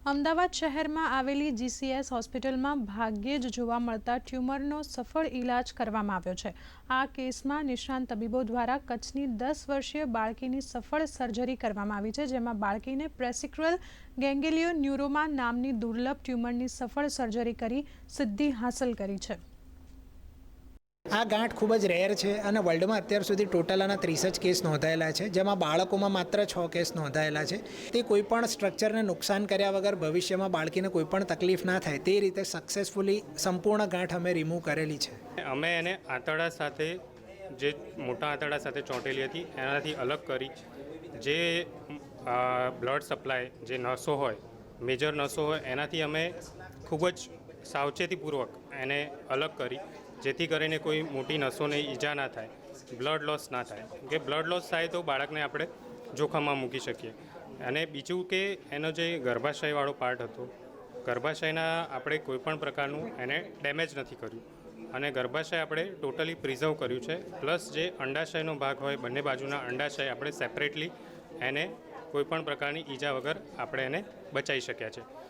અમદાવાદ શહેરમાં આવેલી જીસીએસ હોસ્પિટલમાં ભાગ્યે જ જોવા મળતા ટ્યુમરનો સફળ ઇલાજ કરવામાં આવ્યો છે। આ કેસમાં નિષ્ણાંત તબીબો દ્વારા કચ્છની 10 વર્ષીય બાળકીની સફળ સર્જરી કરવામાં આવી છે, જેમાં બાળકીને પ્રેસિક્યુલર ગેંગલિયોન્યુરોમા નામની દુર્લભ ટ્યુમરની સફળ સર્જરી કરી સિદ્ધિ હાંસલ કરી છે। આ ગાંઠ ખૂબ જ રેર છે અને વર્લ્ડમાં અત્યાર સુધી ટોટલ આના 30 જ કેસ નોંધાયેલા છે, જેમાં બાળકોમાં માત્ર 6 કેસ નોંધાયેલા છે। તે કોઈપણ સ્ટ્રક્ચરને નુકસાન કર્યા વગર ભવિષ્યમાં બાળકીને કોઈપણ તકલીફ ના થાય તે રીતે સક્સેસફુલી સંપૂર્ણ ગાંઠ અમે રિમૂવ કરેલી છે। અમે એને આંતરડા સાથે જે મોટા આંતરડા સાથે ચોંટેલી હતી એનાથી અલગ કરી જે બ્લડ સપ્લાય જે નસો હોય, મેજર નસો હોય, એનાથી અમે ખૂબ જ સાવચેતીપૂર્વક એને અલગ કરી, જેથી કરીને કોઈ મોટી નસોને ઈજા ના થાય, બ્લડ લોસ ના થાય, કે બ્લડ લોસ થાય તો બાળકને આપણે જોખમમાં મૂકી શકીએ। અને બીજું કે એનો જે ગર્ભાશયવાળો પાર્ટ હતો, ગર્ભાશયના આપણે કોઈપણ પ્રકારનું એને ડેમેજ નથી કર્યું અને ગર્ભાશય આપણે ટોટલી પ્રિઝર્વ કર્યું છે। પ્લસ જે અંડાશયનો ભાગ હોય, બંને બાજુના અંડાશય આપણે સેપરેટલી એને કોઈપણ પ્રકારની ઈજા વગર આપણે એને બચાવી શક્યા છે।